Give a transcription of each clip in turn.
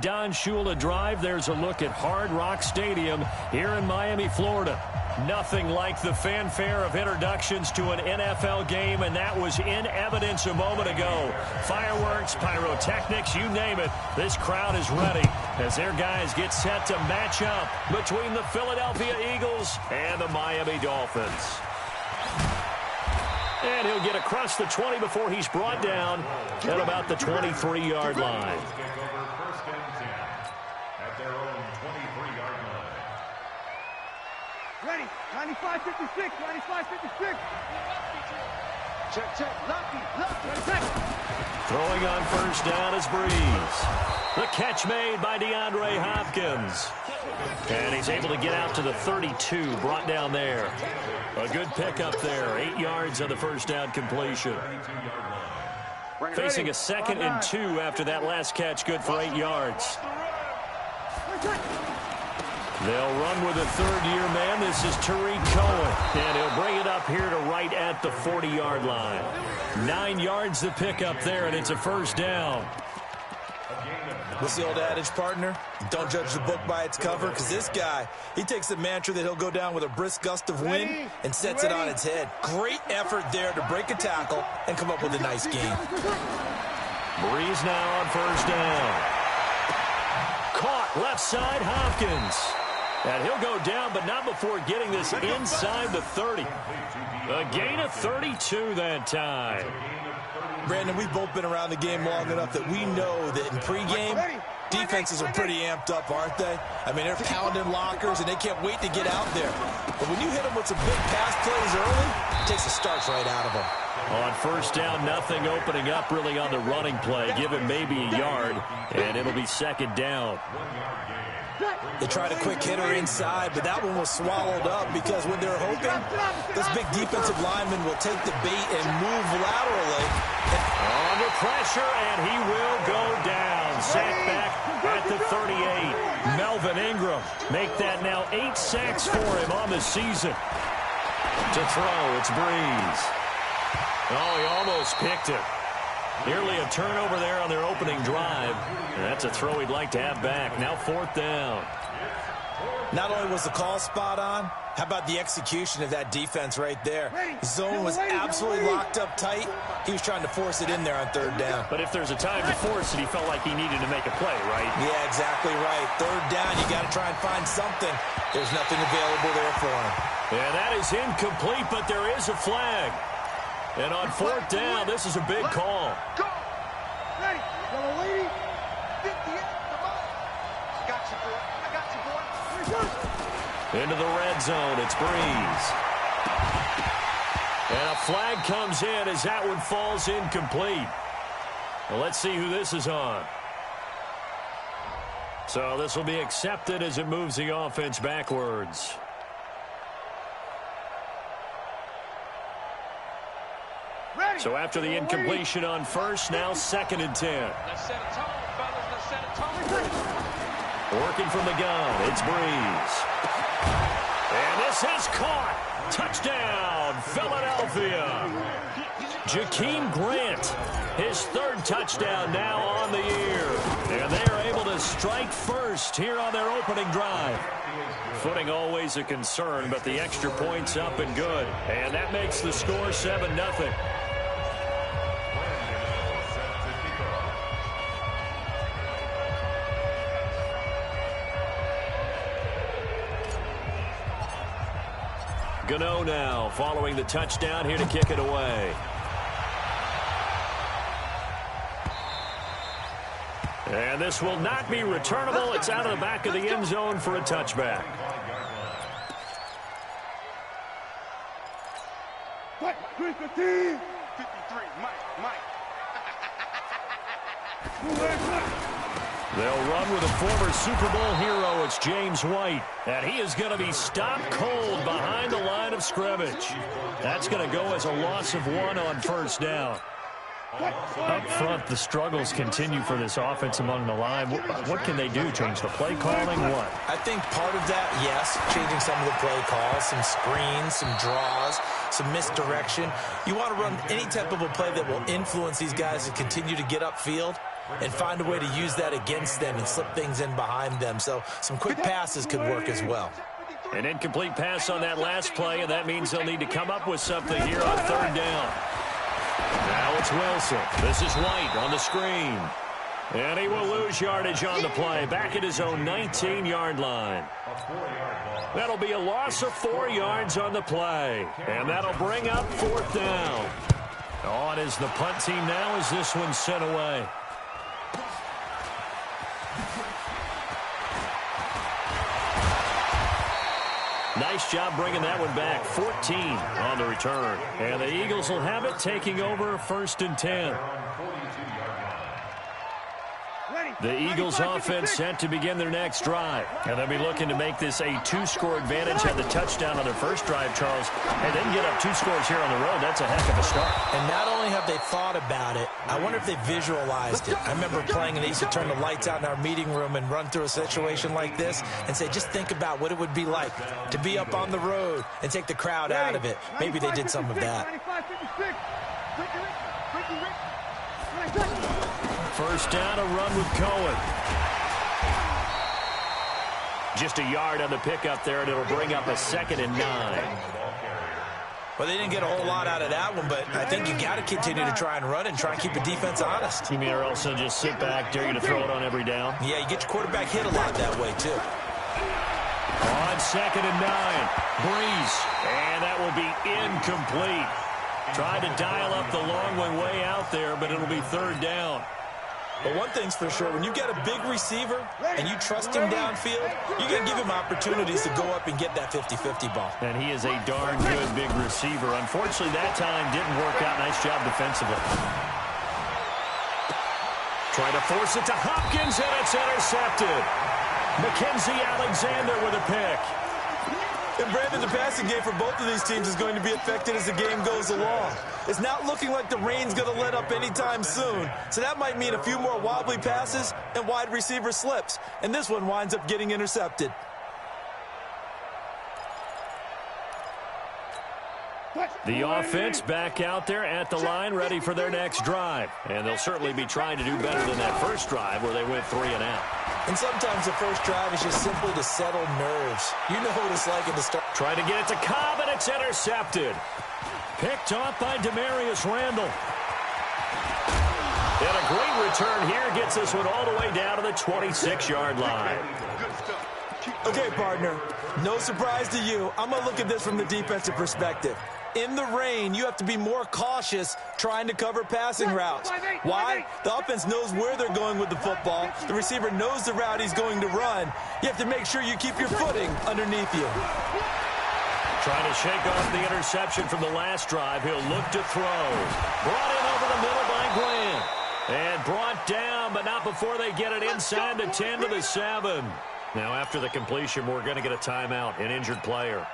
Don Shula drive. There's a look at Hard Rock Stadium here in Miami, Florida. Nothing like the fanfare of introductions to an NFL game, and that was in evidence a moment ago. Fireworks, pyrotechnics, you name it. This crowd is ready as their guys get set to match up between the Philadelphia Eagles and the Miami Dolphins. And he'll get across the 20 before he's brought down at about the 23-yard line. Ready, 95-56, 95-56. Check, lucky, Throwing on first down is Breeze. The catch made by DeAndre Hopkins. And he's able to get out to the 32, brought down there. A good pickup there, 8 yards on the first down completion. Facing a 2nd and 2 after that last catch, good for 8 yards. They'll run with a third-year man. This is Tariq Cohen, and he'll bring it up here to right at the 40-yard line. 9 yards to pick up there, and it's a first down. What's the old adage, partner? Don't judge the book by its cover, because this guy, he takes the mantra that he'll go down with a brisk gust of wind and sets it on its head. Great effort there to break a tackle and come up with a nice game. Breeze now on first down. Caught left side, Hopkins. And he'll go down, but not before getting this inside the 30. A gain of 32 that time. Brandon, we've both been around the game long enough that we know that in pregame, defenses are pretty amped up, aren't they? I mean, they're pounding lockers, and they can't wait to get out there. But when you hit them with some big pass plays early, it takes the starch right out of them. On first down, nothing opening up really on the running play. Give him maybe a yard, and it'll be second down. They tried a quick hitter inside, but that one was swallowed up because when they're hoping, this big defensive lineman will take the bait and move laterally. Under pressure, and he will go down. Sacked back at the 38. Melvin Ingram make that now 8 sacks for him on the season. To throw, it's Breeze. Oh, he almost picked it. Nearly a turnover there on their opening drive. And that's a throw he'd like to have back. Now 4th down. Not only was the call spot on, how about the execution of that defense right there? The zone was absolutely locked up tight. He was trying to force it in there on 3rd down. But if there's a time to force it, he felt like he needed to make a play, right? Yeah, exactly right. 3rd down, you got to try and find something. There's nothing available there for him. And that is incomplete, but there is a flag. And on 4th down, this is a big call. Go! Ready, yellow lady, 58, come on. I got you, boy. Into the red zone, it's Breeze. And a flag comes in as that one falls incomplete. Well, let's see who this is on. So this will be accepted as it moves the offense backwards. So after the incompletion on first, now 2nd and 10. Let's set a tone, fellas. Let's set a tone. Working from the gun, it's Breeze. And this is caught. Touchdown, Philadelphia. Jakeem Grant, his 3rd touchdown now on the year. And they are able to strike first here on their opening drive. Footing always a concern, but the extra point's up and good. And that makes the score 7-0. Gano now following the touchdown here to kick it away. And this will not be returnable. It's out of the back of the end zone for a touchback. What? 53, Mike. They'll run with a former Super Bowl hero. It's James White. And he is going to be stopped cold behind the line of scrimmage. That's going to go as a loss of 1 on first down. Up front, the struggles continue for this offense among the line. What can they do? Change the play calling? What? I think part of that, yes, changing some of the play calls, some screens, some draws, some misdirection. You want to run any type of a play that will influence these guys to continue to get upfield. and find a way to use that against them and slip things in behind them. So some quick passes could work as well. An incomplete pass on that last play, and that means they'll need to come up with something here on third down. Now it's Wilson. This is White on the screen. And he will lose yardage on the play, back at his own 19-yard line. That'll be a loss of 4 yards on the play, and that'll bring up fourth down. On is the punt team now as this one's sent away. Nice job bringing that one back. 14 on the return. And the Eagles will have it, taking over 1st and 10. The Eagles offense set to begin their next drive. And they'll be looking to make this a 2-score advantage. Had the touchdown on their first drive, Charles. And then get up 2 scores here on the road. That's a heck of a start. And not only have they thought about it, I wonder if they visualized it. I remember playing and they used to turn the lights out in our meeting room and run through a situation like this and say, just think about what it would be like to be up on the road and take the crowd out of it. Maybe they did some of that. First down, a run with Cohen. Just a yard on the pickup there, and it'll bring up a 2nd and 9. Well, they didn't get a whole lot out of that one, but I think you got to continue to try and run and try and keep the defense honest. You mean or also just sit back, dare you to throw it on every down? Yeah, you get your quarterback hit a lot that way, too. On 2nd and 9, Breeze, and that will be incomplete. Tried to dial up the long one way out there, but it'll be 3rd down. But one thing's for sure, when you get a big receiver and you trust him downfield, you're going to give him opportunities to go up and get that 50-50 ball. And he is a darn good big receiver. Unfortunately, that time didn't work out. Nice job defensively. Try to force it to Hopkins, and it's intercepted. Mackenzie Alexander with a pick. And Brandon, the passing game for both of these teams is going to be affected as the game goes along. It's not looking like the rain's going to let up anytime soon. So that might mean a few more wobbly passes and wide receiver slips. And this one winds up getting intercepted. The offense back out there at the line, ready for their next drive. And they'll certainly be trying to do better than that first drive where they went 3 and out. And sometimes the first drive is just simply to settle nerves. You know what it's like in the start. Trying to get it to Cobb, and it's intercepted. Picked off by Demarius Randall. And a great return here gets this one all the way down to the 26-yard line. Okay, partner, no surprise to you. I'm going to look at this from the defensive perspective. In the rain, you have to be more cautious trying to cover passing routes. Why? The offense knows where they're going with the football. The receiver knows the route he's going to run. You have to make sure you keep your footing underneath you. Trying to shake off the interception from the last drive. He'll look to throw. Brought in over the middle by Grant. And brought down, but not before they get it inside the 10 to the 7. Now, after the completion, we're going to get a timeout, an injured player.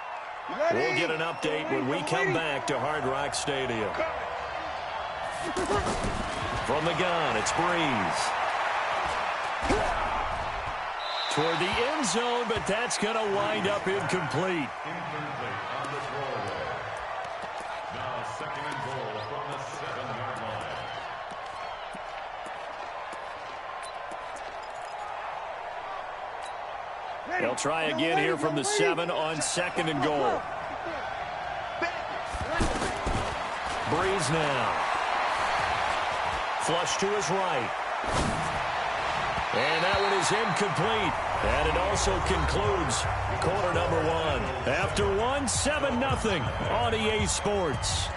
We'll get an update when we come back to Hard Rock Stadium. From the gun, it's Breeze. Toward the end zone, but that's going to wind up incomplete. Now 2nd and goal from the 7-yard line. They'll try again here from the 7 on 2nd and goal. Breeze now. Flush to his right. And that one is incomplete. And it also concludes quarter number 1. After 1, 7-0 on EA Sports.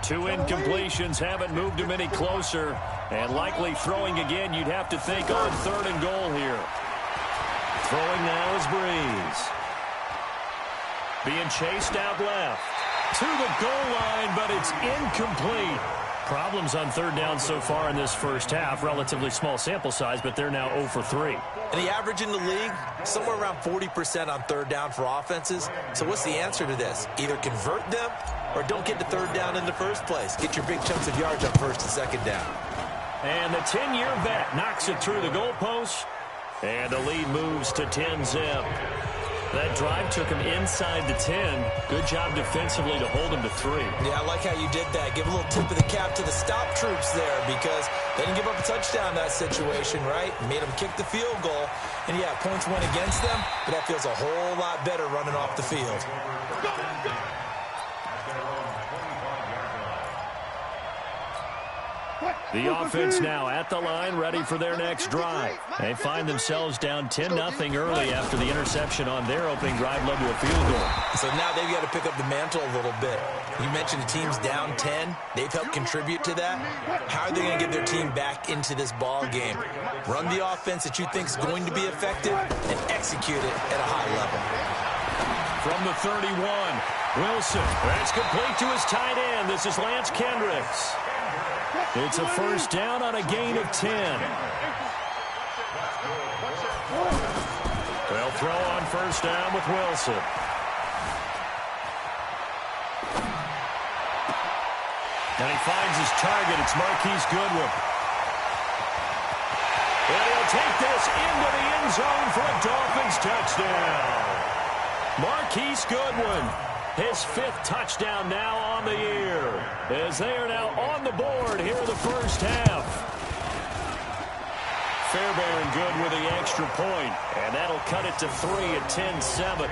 2 incompletions haven't moved him any closer. And likely throwing again, you'd have to think on 3rd and goal here. Throwing now is Breeze. Being chased out left. To the goal line, but it's incomplete. Problems on 3rd down so far in this first half. Relatively small sample size, but they're now 0 for 3. And the average in the league, somewhere around 40% on 3rd down for offenses. So what's the answer to this? Either convert them or don't get to 3rd down in the first place. Get your big chunks of yards on 1st and 2nd down. And the 10-year vet knocks it through the goalpost. And the lead moves to 10-zip. That drive took him inside the 10. Good job defensively to hold him to 3. Yeah, I like how you did that. Give a little tip of the cap to the stop troops there because they didn't give up a touchdown in that situation, right? Made them kick the field goal. And, yeah, points went against them, but that feels a whole lot better running off the field. The offense now at the line, ready for their next drive. They find themselves down 10-0 early after the interception on their opening drive led to a field goal. So now they've got to pick up the mantle a little bit. You mentioned the team's down 10. They've helped contribute to that. How are they going to get their team back into this ball game? Run the offense that you think is going to be effective and execute it at a high level. From the 31, Wilson. That's complete to his tight end. This is Lance Kendricks. It's a first down on a gain of 10. They'll throw on first down with Wilson. And he finds his target. It's Marquise Goodwin. And he'll take this into the end zone for a Dolphins touchdown. Marquise Goodwin. His 5th touchdown now on the year, as they are now on the board here in the first half. Fairbairn good with the extra point, and that'll cut it to 3 at 10-7.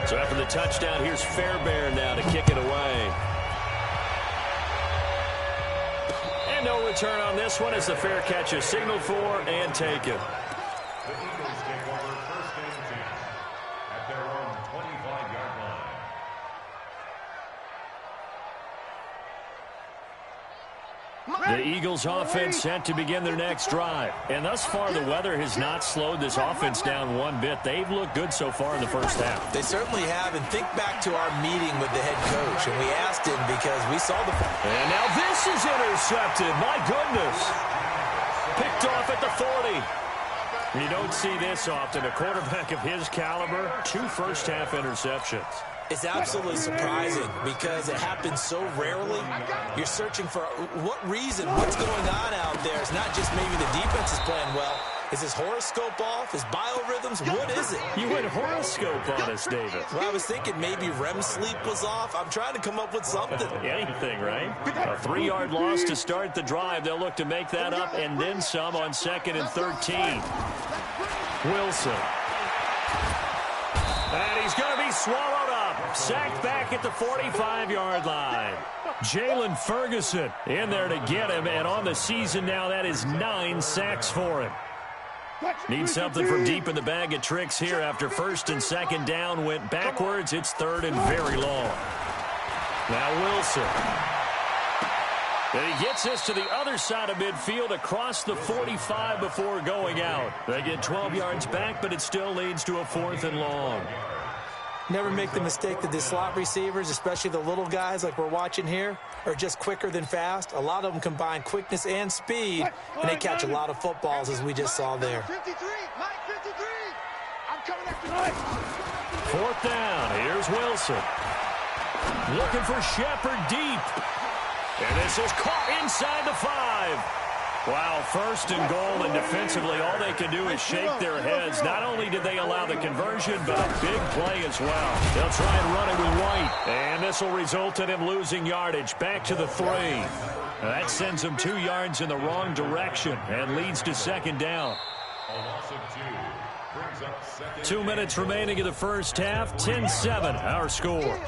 So after the touchdown, here's Fairbairn now to kick it away. And no return on this one as the fair catch is signaled for and taken. The Eagles offense set to begin their next drive. And thus far, the weather has not slowed this offense down one bit. They've looked good so far in the first half. They certainly have. And think back to our meeting with the head coach. And we asked him because we saw the... And now this is intercepted. My goodness. Picked off at the 40. You don't see this often. A quarterback of his caliber, 2 first-half interceptions. It's absolutely surprising because it happens so rarely. You're searching for what reason, what's going on out there. It's not just maybe the defense is playing well. Is his horoscope off? His biorhythms? What is it? You went horoscope on us, David. Well, I was thinking maybe REM sleep was off. I'm trying to come up with something. Anything, right? A 3-yard loss to start the drive. They'll look to make that up and then some on 2nd and 13. Wilson. And he's going to be swallowed up. Sacked back at the 45-yard line. Jalen Ferguson in there to get him. And on the season now, that is 9 sacks for him. Needs something from deep in the bag of tricks here after 1st and 2nd down went backwards. It's 3rd and very long. Now Wilson. And he gets this to the other side of midfield across the 45 before going out. They get 12 yards back, but it still leads to a 4th and long. Never make the mistake that the slot receivers, especially the little guys like we're watching here, are just quicker than fast. A lot of them combine quickness and speed, and they catch a lot of footballs, as we just saw there. 53, Mike 53. I'm coming after 4th down. Here's Wilson. Looking for Shepard deep. And this is caught inside the 5. Wow, 1st and goal, and defensively all they can do is shake their heads. Not only did they allow the conversion, but a big play as well. They'll try and run it with White. And this will result in him losing yardage. Back to the 3. That sends him 2 yards in the wrong direction and leads to 2nd down. 2 minutes remaining in the first half. 10-7, our score.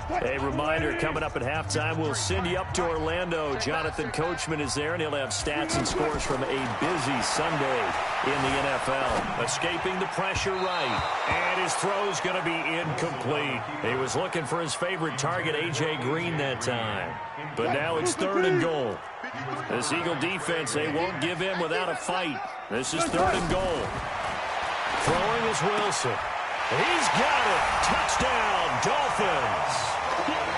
A reminder, coming up at halftime, we'll send you up to Orlando. Jonathan Coachman is there, and he'll have stats and scores from a busy Sunday in the NFL. Escaping the pressure right, and his throw's going to be incomplete. He was looking for his favorite target, A.J. Green, that time. But now it's 3rd and goal. This Eagle defense, they won't give in without a fight. This is 3rd and goal. Throwing is Wilson. He's got it. Touchdown, Dolphins.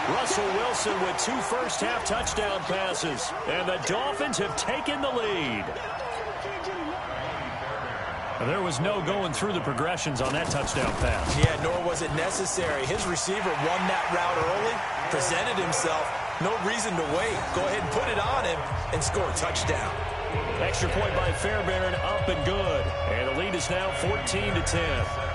Russell Wilson with 2 first-half touchdown passes. And the Dolphins have taken the lead. And there was no going through the progressions on that touchdown pass. Yeah, nor was it necessary. His receiver won that route early, presented himself, No reason to wait. Go ahead and put it on him and score a touchdown. Extra point by Fairbairn, up and good. And the lead is now 14-10.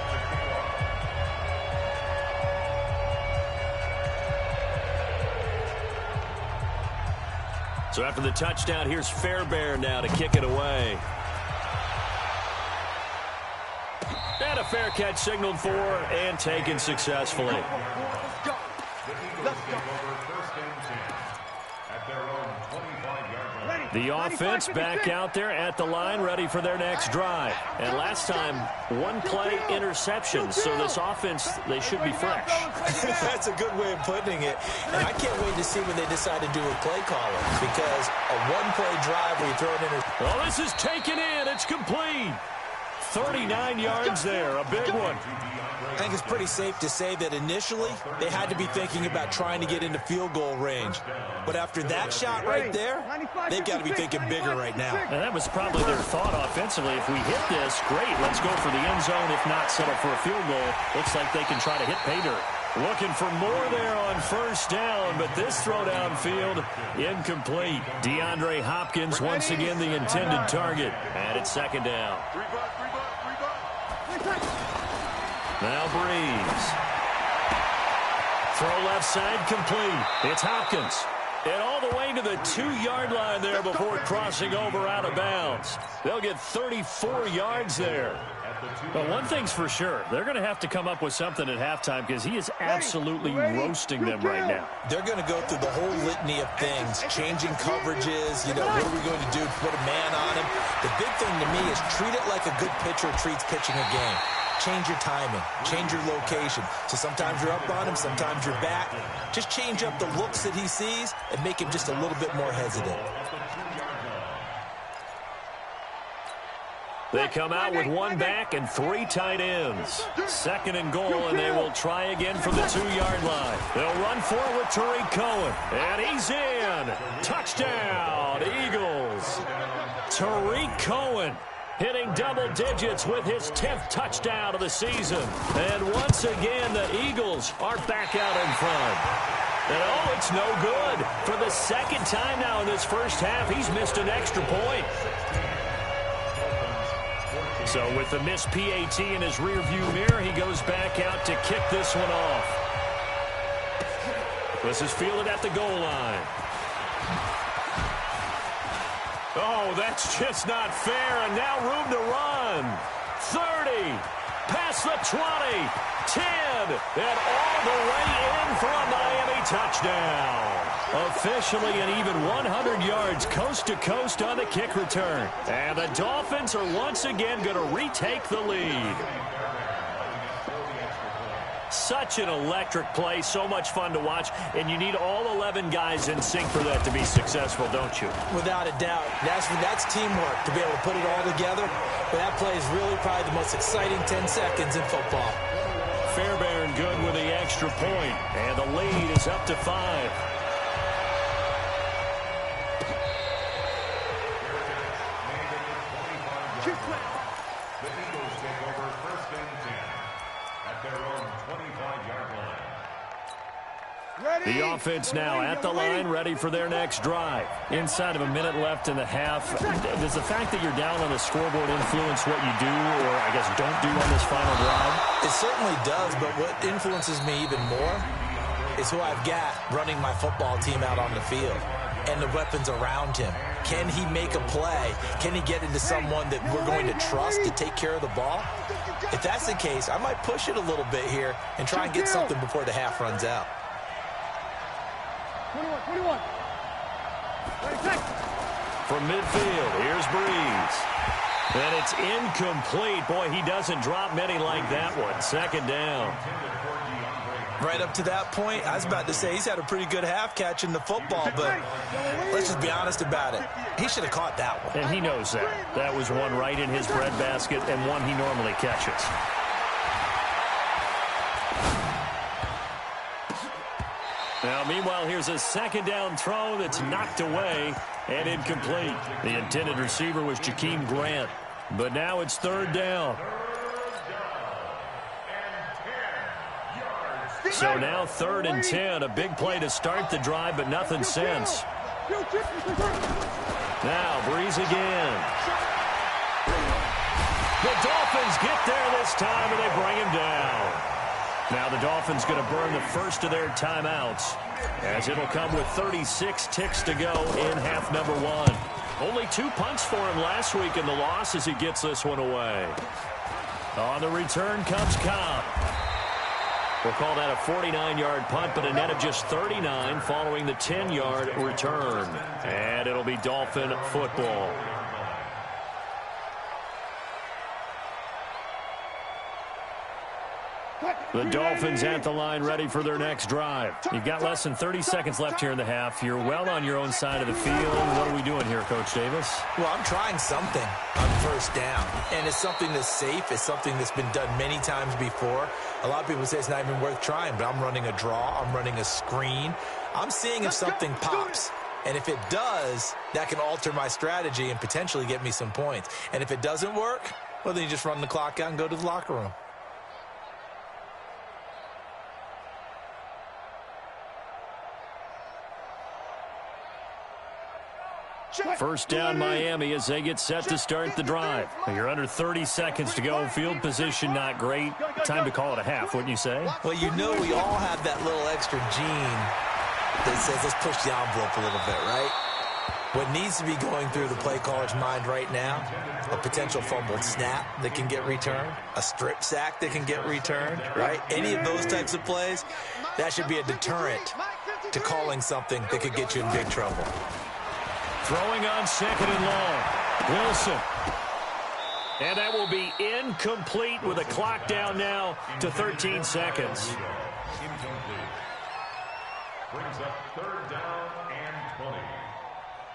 So after the touchdown, here's Fairbairn now to kick it away. And a fair catch signaled for and taken successfully. Let's go. Let's go. The offense back out there at the line, ready for their next drive. And last time, one play interception. So this offense, they should be fresh. That's a good way of putting it. And I can't wait to see when they decide to do a play caller, because a one-play drive where you throw it in. Well, this is taken in. It's complete. 39 yards there, a big one. I think it's pretty safe to say that initially they had to be thinking about trying to get into field goal range. But after that shot right there, they've got to be thinking bigger right now. And that was probably their thought offensively. If we hit this, great, let's go for the end zone. If not, settle for a field goal. Looks like they can try to hit pay dirt. Looking for more there on first down, but this throw downfield, incomplete. DeAndre Hopkins, once again, the intended target. And it's second down. Now Breeze. Throw left side complete. It's Hopkins. And all the way to the 2-yard line there before crossing over out of bounds. They'll get 34 yards there. But one thing's for sure, they're going to have to come up with something at halftime, because he is absolutely roasting them right now. They're going to go through the whole litany of things, changing coverages, what are we going to do to put a man on him? The big thing to me is treat it like a good pitcher treats pitching a game. Change your timing, change your location. So sometimes you're up on him, sometimes you're back. Just change up the looks that he sees and make him just a little bit more hesitant. They come out with one back and 3 tight ends. Second and goal, and they will try again from the 2-yard line. They'll run forward Tariq Cohen, and he's in. Touchdown, Eagles. Tariq Cohen hitting double digits with his 10th touchdown of the season. And once again, the Eagles are back out in front. And oh, it's no good. For the second time now in this first half, he's missed an extra point. So with the missed PAT in his rearview mirror, he goes back out to kick this one off. This is fielded at the goal line. Oh, that's just not fair, and now room to run. 30, past the 20, 10, and all the way in for a Miami touchdown. Officially an even 100 yards coast to coast on the kick return. And the Dolphins are once again going to retake the lead. Such an electric play, so much fun to watch, and you need all 11 guys in sync for that to be successful, don't you? Without a doubt. That's teamwork to be able to put it all together. But that play is really probably the most exciting 10 seconds in football. Fairbairn good with the extra point, and the lead is up to 5. The Eagles take over first and 10 at their own 25-yard line. The offense now at the line, ready for their next drive. Inside of a minute left in the half, does the fact that you're down on the scoreboard influence what you do, or I guess don't do on this final drive? It certainly does, but what influences me even more is who I've got running my football team out on the field and the weapons around him. Can he make a play? Can he get into someone that we're going to trust to take care of the ball? If that's the case, I might push it a little bit here and try and get something before the half runs out. 21. From midfield, here's Breeze. And it's incomplete. Boy, he doesn't drop many like that one. Second down. Right up to that point, I was about to say he's had a pretty good half catching the football, but let's just be honest about it. He should have caught that one. And he knows that. That was one right in his breadbasket and one he normally catches. Now, meanwhile, here's a second down throw that's knocked away and incomplete. The intended receiver was Jakeem Grant, but now it's third down. So now 3rd and 10, a big play to start the drive, but nothing since. Now Breeze again. The Dolphins get there this time, and they bring him down. Now the Dolphins going to burn the first of their timeouts, as it'll come with 36 ticks to go in half number 1. Only 2 punts for him last week in the loss as he gets this one away. On the return comes Cobb. We'll call that a 49-yard punt, but a net of just 39 following the 10-yard return. And it'll be Dolphin football. The Dolphins at the line ready for their next drive. You've got less than 30 seconds left here in the half. You're well on your own side of the field. What are we doing here, Coach Davis? Well, I'm trying something on first down, and it's something that's safe. It's something that's been done many times before. A lot of people say it's not even worth trying, but I'm running a draw. I'm running a screen. I'm seeing if something pops. And if it does, that can alter my strategy and potentially get me some points. And if it doesn't work, well, then you just run the clock out and go to the locker room. First down Miami as they get set to start the drive. You're under 30 seconds to go. Field position not great. Time to call it a half, wouldn't you say? Well, you know we all have that little extra gene that says let's push the envelope a little bit, right? What needs to be going through the play caller's mind right now, a potential fumbled snap that can get returned, a strip sack that can get returned, right? Any of those types of plays, that should be a deterrent to calling something that could get you in big trouble. Throwing on 2nd and long. Wilson. And that will be incomplete with a clock down now to 13 seconds. Incomplete. Brings up 3rd down and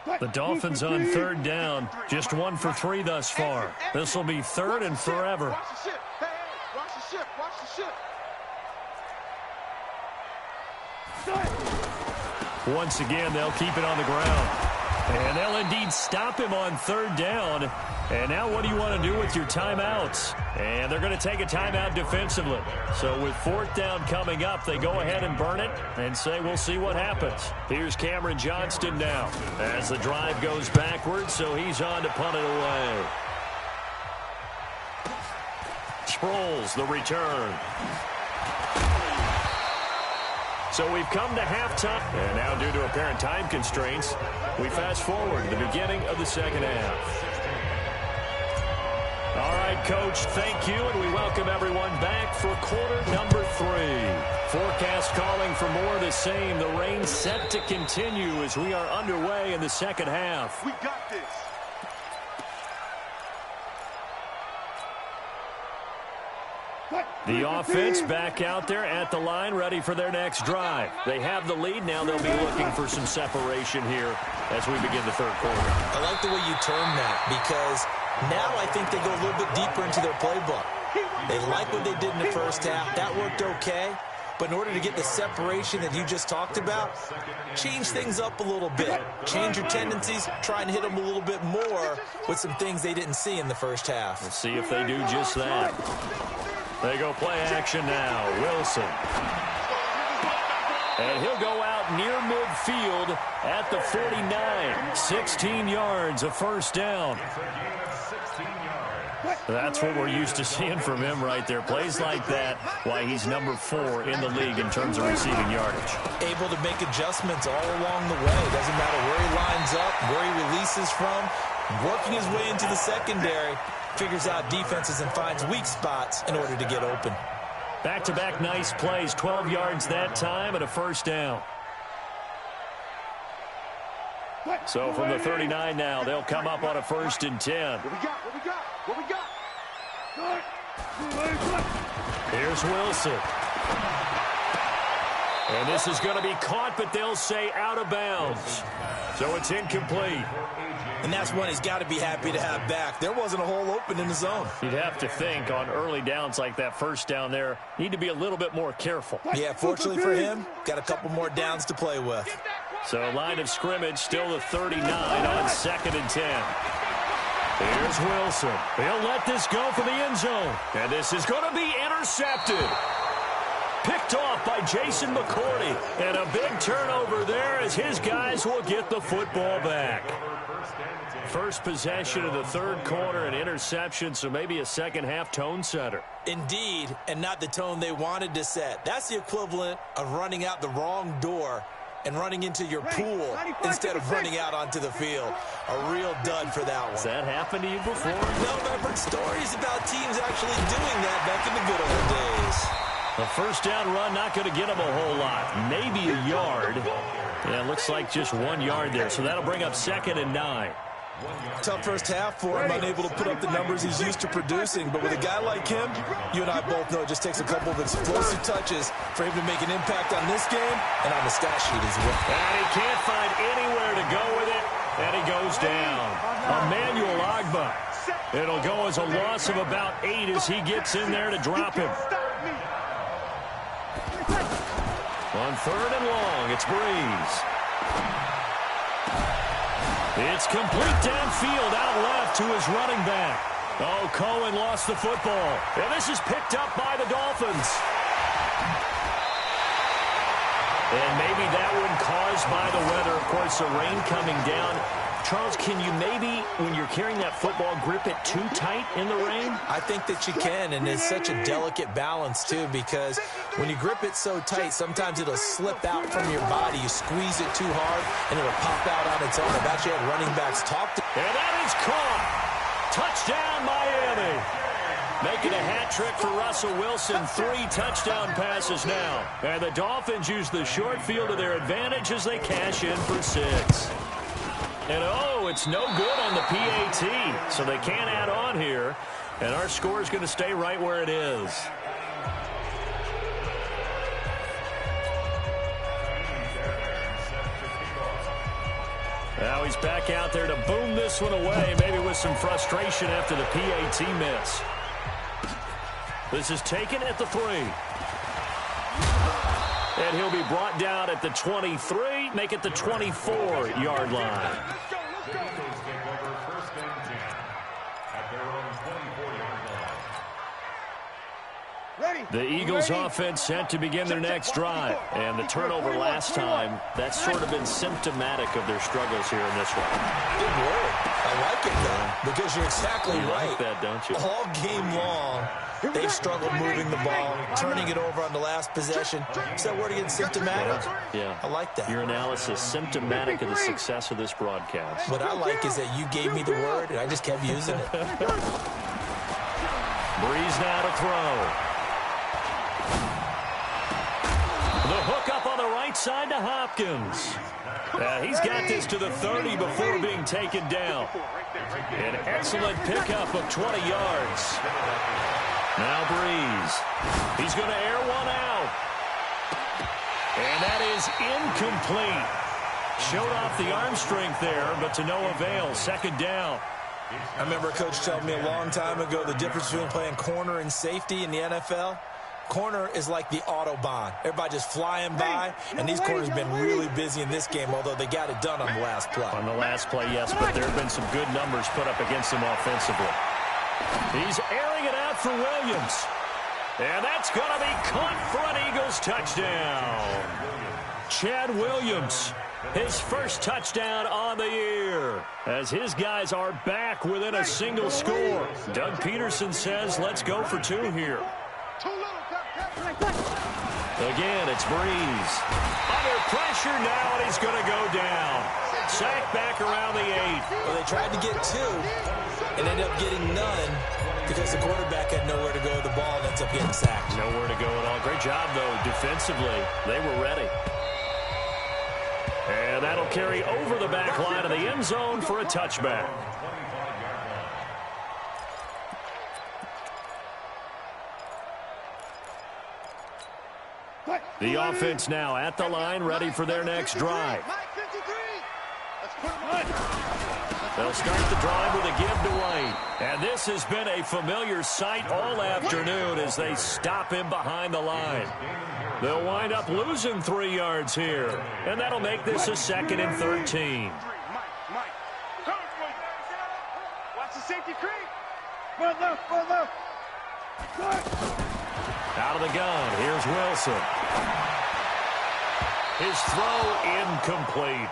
20. The Dolphins on 3rd down. Just 1 for 3 thus far. This will be 3rd and forever. Watch the ship. Hey, watch the ship. Watch the ship. Once again, they'll keep it on the ground. And they'll indeed stop him on 3rd down. And now what do you want to do with your timeouts? And they're going to take a timeout defensively. So with 4th down coming up, they go ahead and burn it and say we'll see what happens. Here's Cameron Johnston now as the drive goes backwards, so he's on to punt it away. Sproles, the return. So we've come to halftime, and now due to apparent time constraints, we fast forward to the beginning of the second half. All right, Coach, thank you, and we welcome everyone back for quarter number 3. Forecast calling for more of the same. The rain set to continue as we are underway in the second half. We got this. The offense back out there at the line, ready for their next drive. They have the lead. Now they'll be looking for some separation here as we begin the 3rd quarter. I like the way you term that, because now I think they go a little bit deeper into their playbook. They like what they did in the first half. That worked okay. But in order to get the separation that you just talked about, change things up a little bit. Change your tendencies. Try and hit them a little bit more with some things they didn't see in the first half. We'll see if they do just that. They go play action now. Wilson. And he'll go out near midfield at the 49. 16 yards, a first down. That's what we're used to seeing from him right there. Plays like that, why he's number 4 in the league in terms of receiving yardage. Able to make adjustments all along the way. Doesn't matter where he lines up, where he releases from. Working his way into the secondary. Figures out defenses and finds weak spots in order to get open. Back-to-back nice plays. 12 yards that time and a first down. So from the 39 now, they'll come up on a 1st and 10. What we got? What we got? What we got? Here's Wilson. And this is going to be caught, but they'll say out of bounds. So it's incomplete. And that's one he's got to be happy to have back. There wasn't a hole open in the zone. You'd have to think on early downs like that first down there, need to be a little bit more careful. Yeah, fortunately for him, got a couple more downs to play with. So line of scrimmage still the 39 on 2nd and 10. Here's Wilson. He'll let this go for the end zone. And this is going to be intercepted. Picked off by Jason McCourty. And a big turnover there as his guys will get the football back. First possession of the third quarter, an interception, so maybe a second-half tone setter. Indeed, and not the tone they wanted to set. That's the equivalent of running out the wrong door and running into your pool instead of running out onto the field. A real dud for that one. Has that happened to you before? No, but I've heard stories about teams actually doing that back in the good old days. A first down run, not going to get him a whole lot. Maybe a yard. Yeah, it looks like just 1 yard there, so that'll bring up 2nd and 9. Tough first half for him, unable to put up the numbers he's used to producing. But with a guy like him, you and I both know it just takes a couple of explosive touches for him to make an impact on this game and on the stat sheet as well. And he can't find anywhere to go with it, and he goes down. Emmanuel Ogbah. It'll go as a loss of about 8 as he gets in there to drop him. On 3rd and long, it's Breeze. It's complete downfield, out left to his running back. Oh, Cohen lost the football. And this is picked up by the Dolphins. And maybe that one caused by the weather. Of course, the rain coming down. Charles, can you maybe, when you're carrying that football, grip it too tight in the rain? I think that you can, and it's such a delicate balance, too, because when you grip it so tight, sometimes it'll slip out from your body. You squeeze it too hard, and it'll pop out on its own. I've actually had running backs talk to... And that is caught. Touchdown, Miami. Making a hat trick for Russell Wilson. 3 touchdown passes now. And the Dolphins use the short field to their advantage as they cash in for 6. And, oh, it's no good on the PAT, so they can't add on here. And our score is going to stay right where it is. Now he's back out there to boom this one away, maybe with some frustration after the PAT miss. This is taken at the 3. And he'll be brought down at the 23, make it the 24-yard line. The Eagles offense set to begin their next drive. And the turnover last time, that's sort of been symptomatic of their struggles here in this one. Good word. I like it, though, because you're exactly right. Like that, don't you? All game long, they've struggled moving the ball, turning it over on the last possession. Is that word again, symptomatic? Yeah. I like that. Your analysis, symptomatic of the success of this broadcast. What I like is that you gave me the word, and I just kept using it. Breeze now to throw. The hook up on the right side to Hopkins. He's got this to the 30 before being taken down. An excellent pickup of 20 yards. Now Breeze. He's going to air one out. And that is incomplete. Showed off the arm strength there, but to no avail. 2nd down. I remember a coach telling me a long time ago the difference between playing corner and safety in the NFL. Corner is like the Autobahn. Everybody just flying by, and these corners have been really busy in this game, although they got it done on the last play. On the last play, yes, but there have been some good numbers put up against him offensively. He's airing it out for Williams. And that's going to be caught for an Eagles touchdown. Chad Williams, his first touchdown on the year, as his guys are back within a single score. Doug Peterson says, let's go for 2 here. Again, it's Breeze. Under pressure now, and he's going to go down. Sacked back around the 8. Well, they tried to get 2 and ended up getting none because the quarterback had nowhere to go with the ball and ends up getting sacked. Nowhere to go at all. Great job, though, defensively. They were ready. And that'll carry over the back line of the end zone for a touchback. The offense now at the line, ready for their next drive. They'll start the drive with a give to White. And this has been a familiar sight all afternoon as they stop him behind the line. They'll wind up losing 3 yards here. And that'll make this a 2nd and 13. Watch the safety creep. One left. Out of the gun, here's Wilson. His throw incomplete.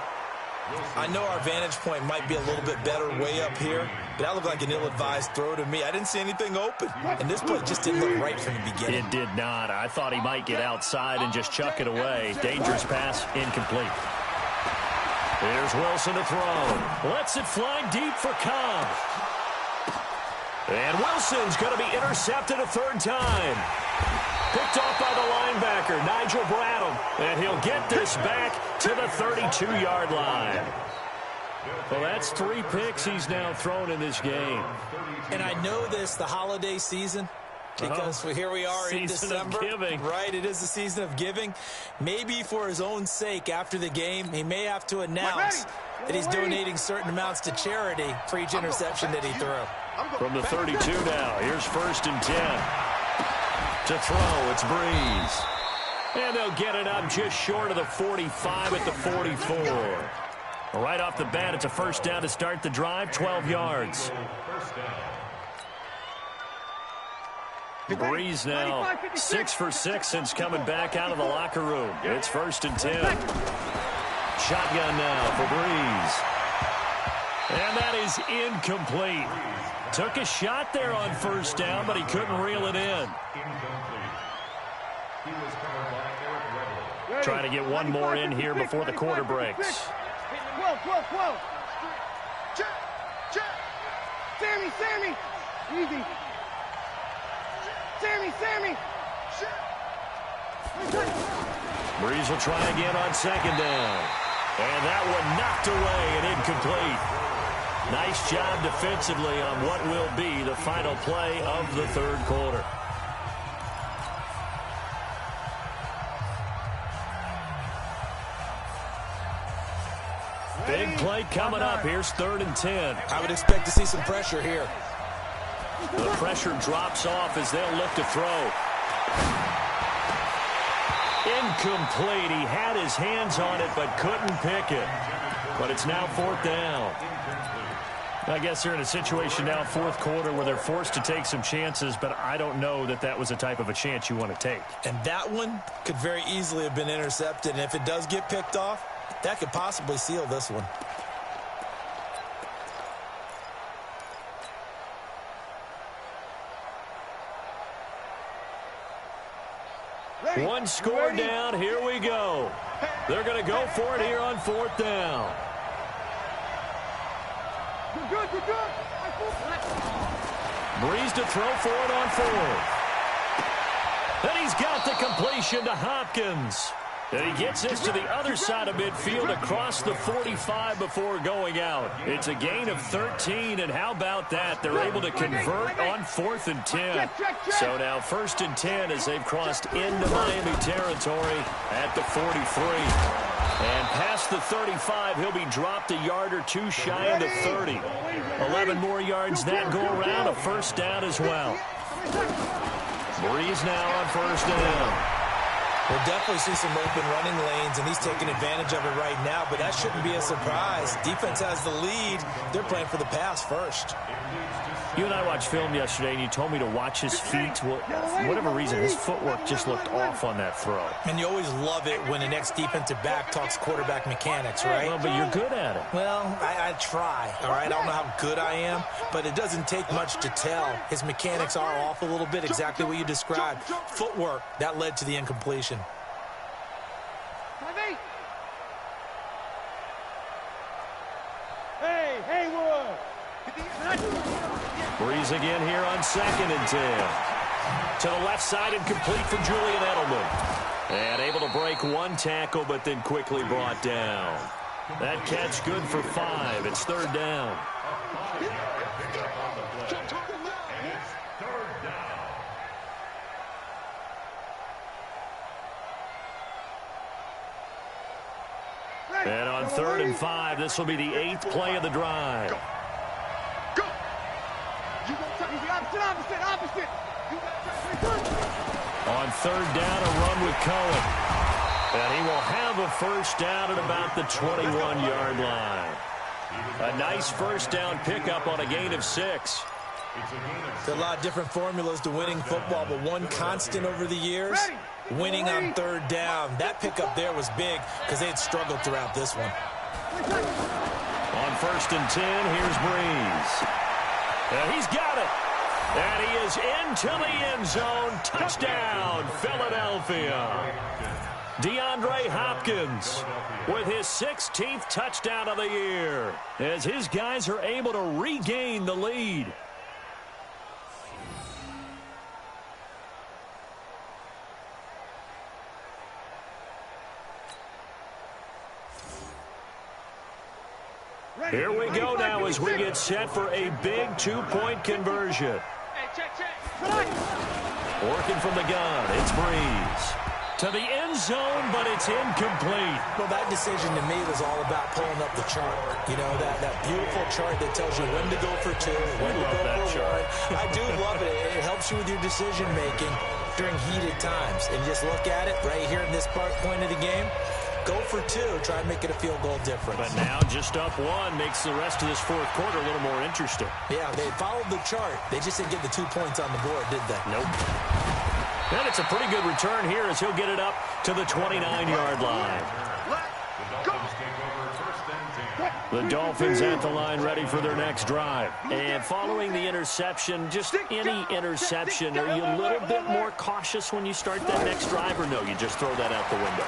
I know our vantage point might be a little bit better way up here, but that looked like an ill-advised throw to me. I didn't see anything open, and this play just didn't look right from the beginning. It did not. I thought he might get outside and just chuck it away. Dangerous pass, incomplete. Here's Wilson to throw. Lets it fly deep for Cobb. And Wilson's going to be intercepted a third time. Picked off by the linebacker, Nigel Bradham. And he'll get this back to the 32-yard line. Well, that's 3 picks he's now thrown in this game. And I know this, the holiday season, because here we are in December. Right, it is the season of giving. Maybe for his own sake after the game, he may have to announce that he's donating certain amounts to charity for each interception that he threw. From the 32 now, here's 1st and 10. To throw, it's Breeze. And they'll get it up just short of the 45 at the 44. Right off the bat, it's a first down to start the drive, 12 yards. Breeze now 6 for 6 since coming back out of the locker room. It's 1st and 10. Shotgun now for Breeze. And that is incomplete. Took a shot there on 1st down, but he couldn't reel it in. Trying to get one more in here before the quarter breaks. 12. Sammy. Easy. Sammy. Breeze will try again on 2nd down. And that one knocked away and incomplete. Nice job defensively on what will be the final play of the 3rd quarter. Big play coming up. Here's 3rd and 10. I would expect to see some pressure here. The pressure drops off as they'll look to throw. Incomplete. He had his hands on it but couldn't pick it. But it's now 4th down. I guess they're in a situation now, 4th quarter, where they're forced to take some chances, but I don't know that that was the type of a chance you want to take. And that one could very easily have been intercepted, and if it does get picked off, that could possibly seal this one. One score down. Here we go. They're going to go for it here on 4th down. Good. Breeze to throw for it on 4th. And he's got the completion to Hopkins. And he gets this to the other side of midfield across the 45 before going out. It's a gain of 13, and how about that? They're able to convert on 4th and 10. So now 1st and 10 as they've crossed into Miami territory at the 43. And past the 35, he'll be dropped a yard or two shy of the 30. 11 more yards that go around, a 1st down as well. Breeze now on 1st down. We'll definitely see some open running lanes, and he's taking advantage of it right now, but that shouldn't be a surprise. Defense has the lead. They're playing for the pass first. You and I watched film yesterday, and you told me to watch his feet. Well, for whatever reason, his footwork just looked off on that throw. And you always love it when an ex-defensive back talks quarterback mechanics, right? Well, but you're good at it. Well, I try, all right? I don't know how good I am, but it doesn't take much to tell. His mechanics are off a little bit, exactly what you described. Footwork, that led to the incompletion. Breeze again here on 2nd and 10. To the left side and complete for Julian Edelman. And able to break one tackle, but then quickly brought down. That catch good for 5. It's 3rd down. And on 3rd and 5, this will be the 8th play of the drive. Opposite. On 3rd down, a run with Cohen. And he will have a 1st down at about the 21-yard line. A nice 1st down pickup on a gain of 6. There are a lot of different formulas to winning football, but one constant over the years, winning on third down. That pickup there was big because they had struggled throughout this one. On 1st and 10, here's Breeze. He's got it. And he is into the end zone. Touchdown, Philadelphia. DeAndre Hopkins with his 16th touchdown of the year as his guys are able to regain the lead. Here we go now as we get set for a big two-point conversion. Working from the gun, it's Breeze. To the end zone, but it's incomplete. Well, that decision to me was all about pulling up the chart. You know, that beautiful chart that tells you when to go for two, when to go for one. I do love it. It helps you with your decision-making during heated times. And just look at it right here in this point of the game. Go for two, try and make it a field goal difference. But now just up one makes the rest of this fourth quarter a little more interesting. Yeah, they followed the chart. They just didn't get the 2 points on the board, did they? Nope. And it's a pretty good return here as he'll get it up to the 29-yard line. The Dolphins at the line ready for their next drive. And following the interception, just any interception, are you a little bit more cautious when you start that next drive, or no, you just throw that out the window?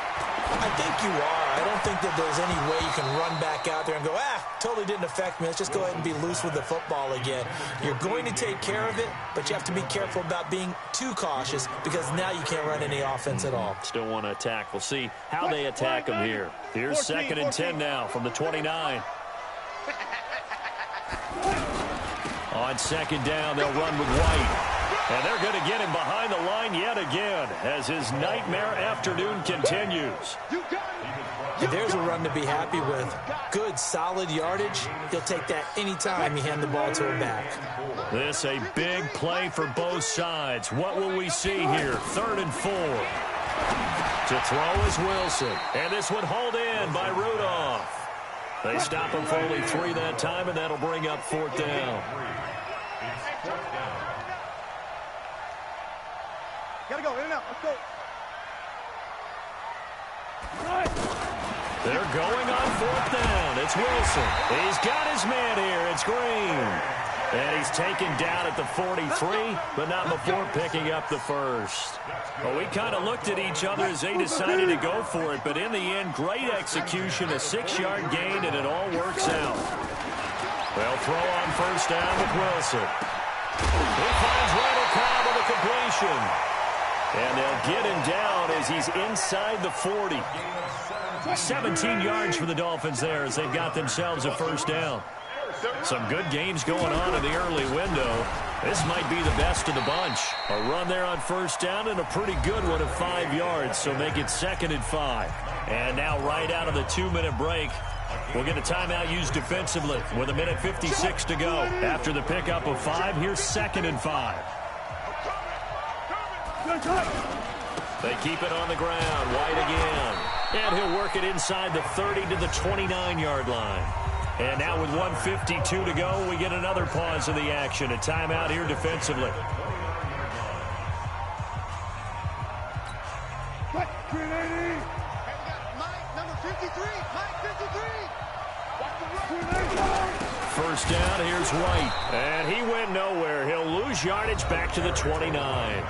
I think you are. I don't think that there's any way you can run back out there and go, totally didn't affect me. Let's just go ahead and be loose with the football again. You're going to take care of it, but you have to be careful about being too cautious because now you can't run any offense at all. Still want to attack. We'll see how they attack them here. Here's 2nd and 10 now from the 29. On 2nd down, they'll run with White. And they're going to get him behind the line yet again as his nightmare afternoon continues. And there's a run to be happy with. Good, solid yardage. He'll take that anytime you hand the ball to him back. This a big play for both sides. What will we see here? 3rd and 4. To throw is Wilson. And this one hauled in by Rudolph. They stop him for only 3 that time, and that'll bring up 4th down. Gotta go, in and out, let's go. They're going on 4th down. It's Wilson. He's got his man here. It's Green. And he's taken down at the 43, but not before picking up the first. Well, we kind of looked at each other as they decided to go for it, but in the end, great execution, a 6-yard gain, and it all works out. They'll throw on 1st down with Wilson. He finds Randall Cobb with a completion. And they'll get him down as he's inside the 40. 17 yards for the Dolphins there as they've got themselves a 1st down. Some good games going on in the early window. This might be the best of the bunch. A run there on 1st down and a pretty good one of 5 yards, so make it 2nd and 5. And now right out of the 2-minute break, we'll get a timeout used defensively with 1:56 to go. After the pickup of 5, here's 2nd and 5. They keep it on the ground. White again. And he'll work it inside the 30 to the 29-yard line. And now with 1:52 to go, we get another pause of the action. A timeout here defensively. Mike, 380. Mike, number 53. Mike, 53. 1st down, here's White. And he went nowhere. He'll lose yardage back to the 29.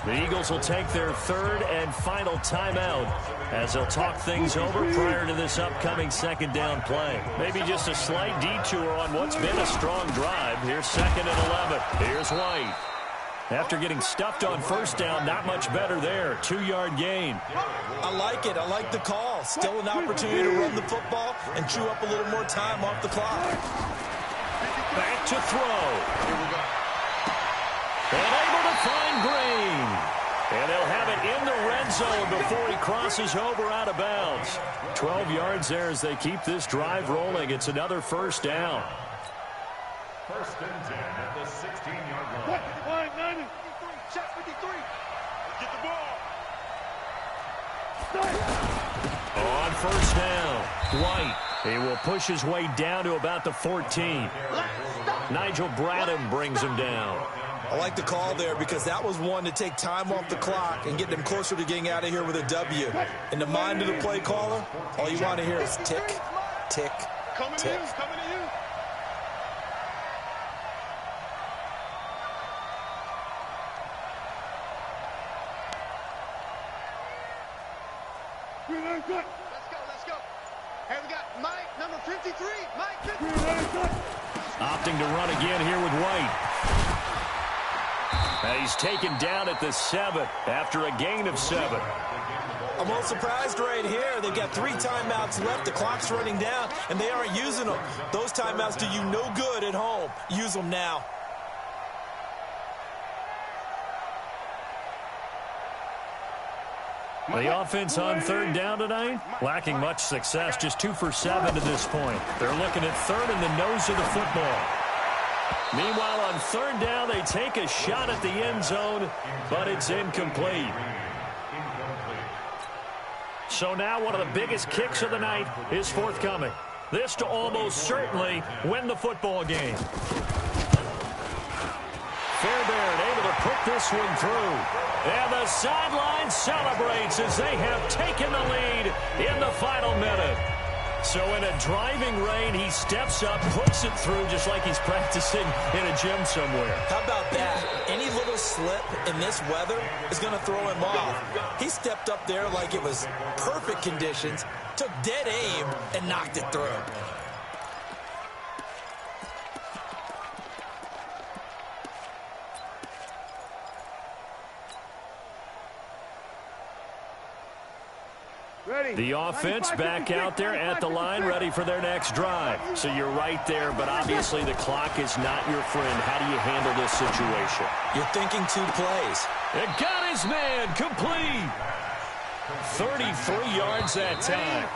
The Eagles will take their 3rd and final timeout as they'll talk things over prior to this upcoming 2nd down play. Maybe just a slight detour on what's been a strong drive. Here's 2nd and 11. Here's White. After getting stuffed on 1st down, not much better there. 2-yard gain. I like it. I like the call. Still an opportunity to run the football and chew up a little more time off the clock. Back to throw. And able to find Green. And they'll have it in the red zone before he crosses over out of bounds. 12 yards there as they keep this drive rolling. It's another 1st down. 1st and 10 at the 16-yard line. Line 90. Shot 53. Get the ball. On 1st down, White. He will push his way down to about the 14. Stop. Nigel Bradham brings him down. I like the call there because that was one to take time off the clock and get them closer to getting out of here with a W. In the mind of the play caller, all you want to hear is tick, tick, tick. Coming to you. Let's go. Hey, we got Mike, number 53. Mike, 53. Opting to run again here with White. And he's taken down at the 7 after a gain of 7. I'm a little surprised right here. They've got 3 timeouts left. The clock's running down, and they aren't using them. Those timeouts do you no good at home. Use them now. The offense on third down tonight, lacking much success, just 2 for 7 to this point. They're looking at third in the nose of the football. Meanwhile, on third down, they take a shot at the end zone, but it's incomplete. So now one of the biggest kicks of the night is forthcoming. This to almost certainly win the football game. Fairbairn able to put this one through. And the sideline celebrates as they have taken the lead in the final minute. So in a driving rain, he steps up, puts it through just like he's practicing in a gym somewhere. How about that? Any little slip in this weather is going to throw him off. He stepped up there like it was perfect conditions, took dead aim, and knocked it through. The offense back out there at the line, ready for their next drive. So you're right there, but obviously the clock is not your friend. How do you handle this situation? You're thinking 2 plays. It got his man complete. 33 yards that time.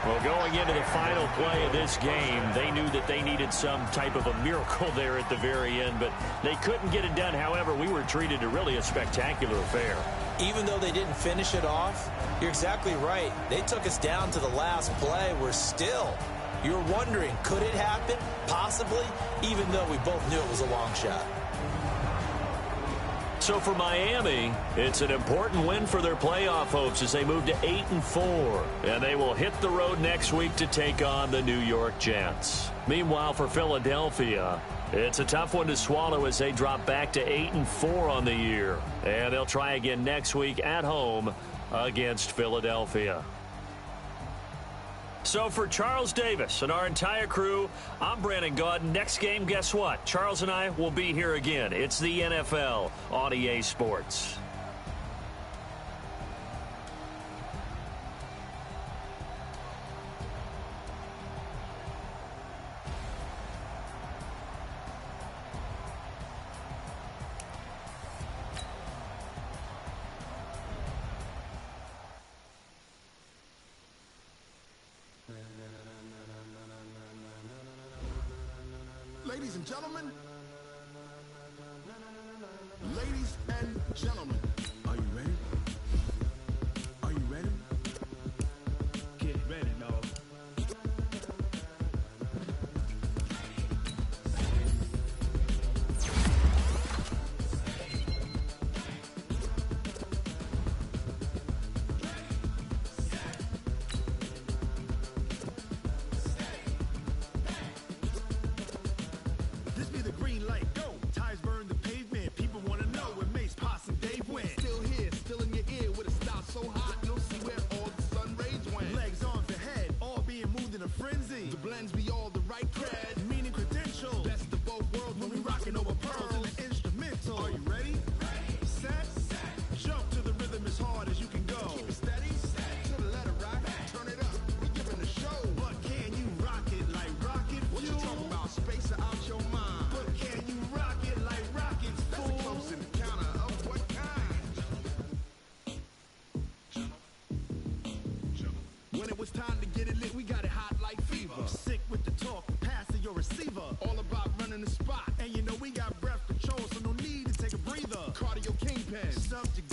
Well, going into the final play of this game, they knew that they needed some type of a miracle there at the very end, but they couldn't get it done. However, we were treated to really a spectacular affair. Even though they didn't finish it off, you're exactly right. They took us down to the last play. We're still. You're wondering, could it happen? Possibly, even though we both knew it was a long shot. So for Miami, it's an important win for their playoff hopes as they move to 8-4. And they will hit the road next week to take on the New York Jets. Meanwhile, for Philadelphia, it's a tough one to swallow as they drop back to 8-4 on the year. And they'll try again next week at home against Philadelphia. So for Charles Davis and our entire crew, I'm Brandon Gaudin. Next game, guess what? Charles and I will be here again. It's the NFL on EA Sports. Ladies and gentlemen, are you ready? Are you ready? Get ready, dog. This be the green light, go. Tires burn the pavement. People want to know where Mace, Posse, and Dave went. Still here, still in your ear with a style so hot, you'll see where all the sun rays went. Legs, arms, and head, all being moved in a frenzy. The blends be all the right cred, meaning credentials. Best of both worlds when we rockin' over pearls and the instrumental. Are you ready? Set, jump to the rhythm as hard as you can go. Keep it steady, to the letter rock, turn it up, we giving the show. But can you rock it like rocket fuel? What you talking about, space out your mind? But can you rock it like rockets, fool? That's a close encounter of what kind? When it was time to get it lit, we got it hot like fever. Sick with the talk, pass to your receiver. All about running the spot, and you know we got breath control, so no need to take a breather. Cardio kingpin, stuff you